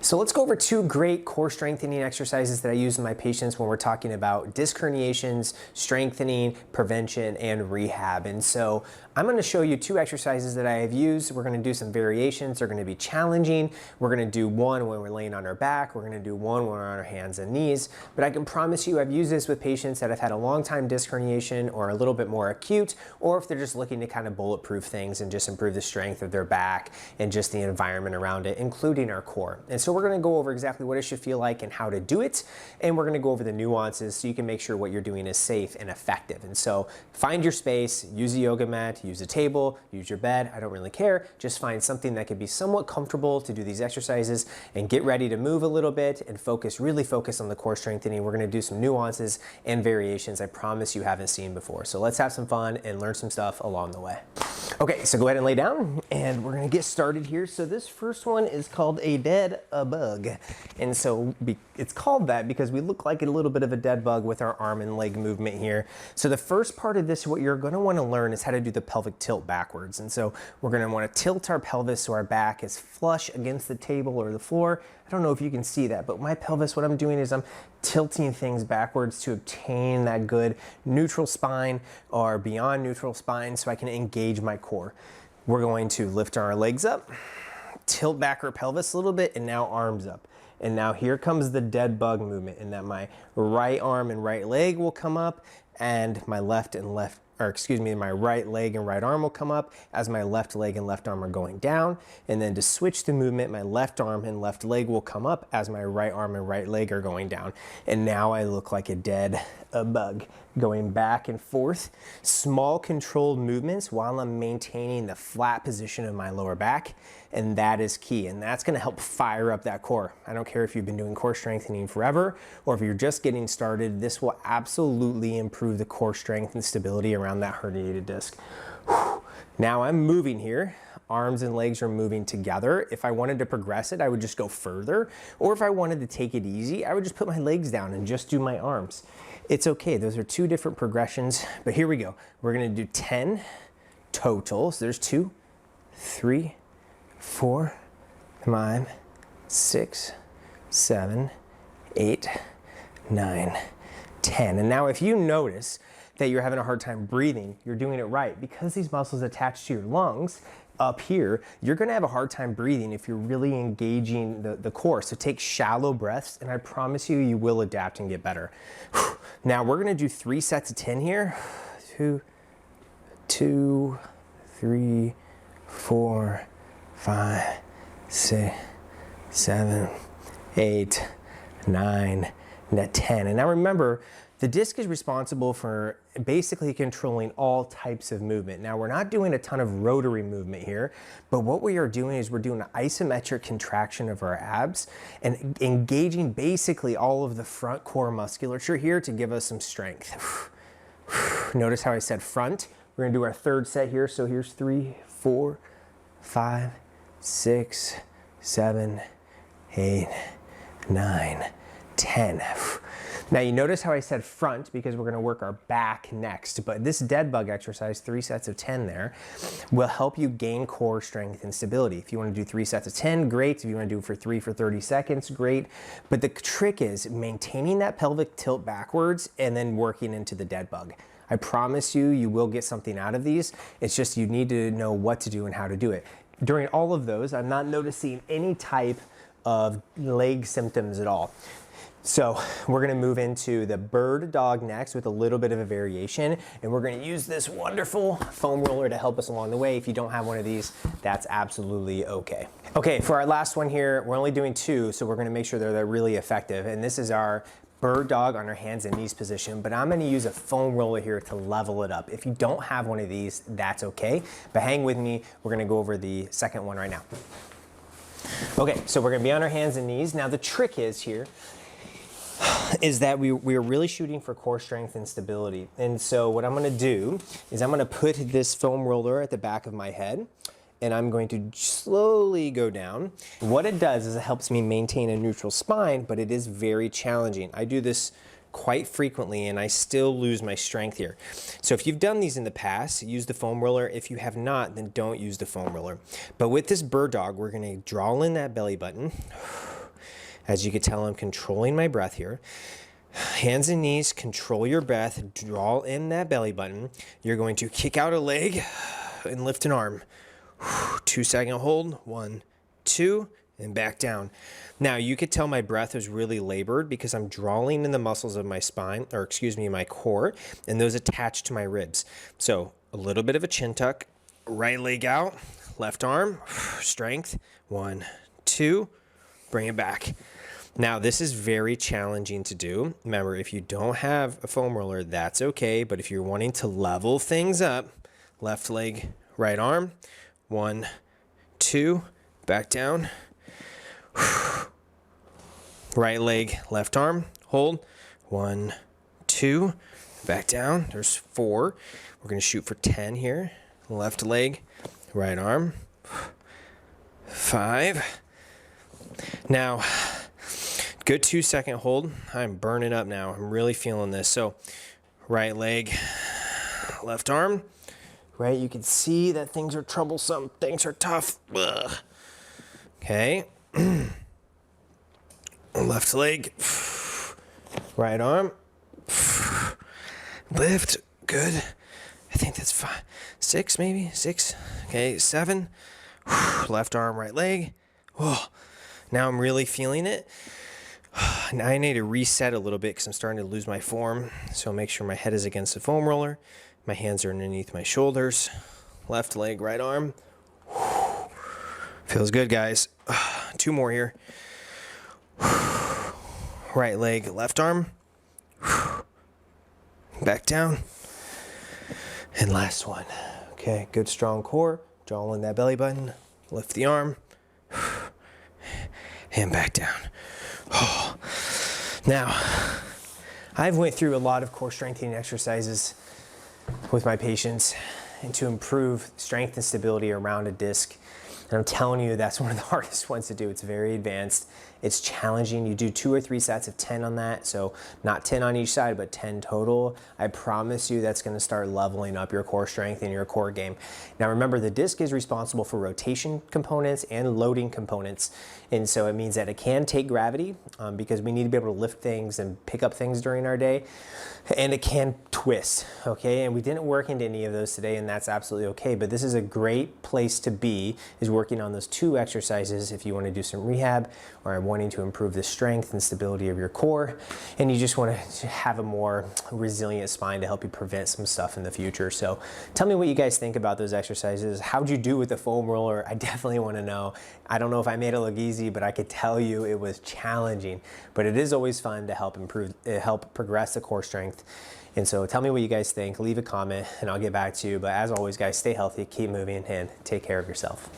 So let's go over two great core strengthening exercises that I use in my patients when we're talking about disc herniations, strengthening, prevention, and rehab. And so I'm going to show you two exercises that I have used. We're going to do some variations. They're going to be challenging. We're going to do one when we're laying on our back. We're going to do one when we're on our hands and knees. But I can promise you I've used this with patients that have had a long time disc herniation or a little bit more acute, or if they're just looking to kind of bulletproof things and just improve the strength of their back and just the environment around it, including our core. And so we're going to go over exactly what it should feel like and how to do it. And we're going to go over the nuances so you can make sure what you're doing is safe and effective. And so find your space, use a yoga mat, use a table, use your bed. I don't really care. Just find something that could be somewhat comfortable to do these exercises and get ready to move a little bit and focus, really focus on the core strengthening. We're going to do some nuances and variations I promise you haven't seen before. So let's have some fun and learn some stuff along the way. Okay, so go ahead and lay down and we're going to get started here. So this first one is called a dead bug. And so it's called that because we look like a little bit of a dead bug with our arm and leg movement here. So the first part of this, what you're going to want to learn is how to do the pelvic tilt backwards. And so we're going to want to tilt our pelvis so our back is flush against the table or the floor. I don't know if you can see that, but my pelvis, what I'm doing is I'm tilting things backwards to obtain that good neutral spine or beyond neutral spine so I can engage my core. We're going to lift our legs up, tilt back our pelvis a little bit, and now arms up. And now here comes the dead bug movement, in that my right arm and right leg will come up and my my right leg and right arm will come up as my left leg and left arm are going down. And then to switch the movement, my left arm and left leg will come up as my right arm and right leg are going down. And now I look like a dead bug, going back and forth. Small controlled movements while I'm maintaining the flat position of my lower back. And that is key. And that's going to help fire up that core. I don't care if you've been doing core strengthening forever or if you're just getting started, this will absolutely improve the core strength and stability around that herniated disc. Now I'm moving here. Arms and legs are moving together. If I wanted to progress it, I would just go further. Or if I wanted to take it easy, I would just put my legs down and just do my arms. It's okay. Those are two different progressions, but here we go. We're going to do 10 total. So there's 2, 3, 4, 5, 6, 7, 8, 9, 10. And now if you notice that you're having a hard time breathing, you're doing it right. Because these muscles attach to your lungs up here, you're going to have a hard time breathing if you're really engaging the core. So take shallow breaths and I promise you, you will adapt and get better. Now we're going to do 3 sets of 10 here. 2, 3, 4, 5, 6, 7, 8, 9, and 10. And now remember, the disc is responsible for basically controlling all types of movement. Now we're not doing a ton of rotary movement here, but what we are doing is we're doing an isometric contraction of our abs and engaging basically all of the front core musculature here to give us some strength. Notice how I said front. We're gonna do our third set here. So here's 3, 4, 5, 6, 7, 8, 9, 10. Now you notice how I said front because we're gonna work our back next, but this dead bug exercise, 3 sets of 10 there, will help you gain core strength and stability. If you wanna do 3 sets of 10, great. If you wanna do it for 3 for 30 seconds, great. But the trick is maintaining that pelvic tilt backwards and then working into the dead bug. I promise you, you will get something out of these. It's just you need to know what to do and how to do it. During all of those, I'm not noticing any type of leg symptoms at all. So we're gonna move into the bird dog next with a little bit of a variation, and we're gonna use this wonderful foam roller to help us along the way. If you don't have one of these, that's absolutely okay. Okay, for our last one here, we're only doing 2, so we're gonna make sure they're really effective. And this is our bird dog on our hands and knees position, but I'm gonna use a foam roller here to level it up. If you don't have one of these, that's okay, but hang with me. We're gonna go over the second one right now. Okay, so we're gonna be on our hands and knees. Now the trick is here, is that we are really shooting for core strength and stability. And so what I'm gonna do is I'm gonna put this foam roller at the back of my head and I'm going to slowly go down. What it does is it helps me maintain a neutral spine, but it is very challenging. I do this quite frequently and I still lose my strength here. So if you've done these in the past, use the foam roller. If you have not, then don't use the foam roller. But with this bird dog, we're gonna draw in that belly button. As you can tell, I'm controlling my breath here. Hands and knees, control your breath, draw in that belly button. You're going to kick out a leg and lift an arm. 2-second hold, 1, 2, and back down. Now you could tell my breath is really labored because I'm drawing in the muscles of my spine, or excuse me, my core, and those attached to my ribs. So a little bit of a chin tuck, right leg out, left arm, strength, 1, 2, bring it back. Now, this is very challenging to do. Remember, if you don't have a foam roller, that's okay. But if you're wanting to level things up, left leg, right arm, 1, 2, back down. Right leg, left arm, hold, 1, 2, back down. There's 4. We're going to shoot for 10 here. Left leg, right arm, 5. Now, good 2-second hold. I'm burning up now. I'm really feeling this. So right leg, left arm, right? You can see that things are troublesome. Things are tough. Ugh. Okay. Left leg, right arm, lift. Good. I think that's 5, 6 maybe, 6. Okay, 7. Left arm, right leg. Oh, now I'm really feeling it. Now I need to reset a little bit because I'm starting to lose my form. So make sure my head is against the foam roller. My hands are underneath my shoulders. Left leg, right arm. Feels good, guys. 2 more here. Right leg, left arm. Back down. And last one. Okay, good strong core. Draw in that belly button. Lift the arm. And back down. Oh. Now, I've went through a lot of core strengthening exercises with my patients and to improve strength and stability around a disc. And I'm telling you, that's one of the hardest ones to do. It's very advanced. It's challenging. You do 2 or 3 sets of 10 on that. So not 10 on each side, but 10 total. I promise you that's going to start leveling up your core strength and your core game. Now remember, the disc is responsible for rotation components and loading components. And so it means that it can take gravity because we need to be able to lift things and pick up things during our day. And it can twist, okay? And we didn't work into any of those today, and that's absolutely okay. But this is a great place to be, is working on those 2 exercises if you want to do some rehab or wanting to improve the strength and stability of your core, and you just want to have a more resilient spine to help you prevent some stuff in the future. So tell me what you guys think about those exercises. How'd you do with the foam roller? I definitely want to know. I don't know if I made it look easy, but I could tell you it was challenging. But it is always fun to help progress the core strength. And so tell me what you guys think. Leave a comment and I'll get back to you. But as always, guys, stay healthy, keep moving, and take care of yourself.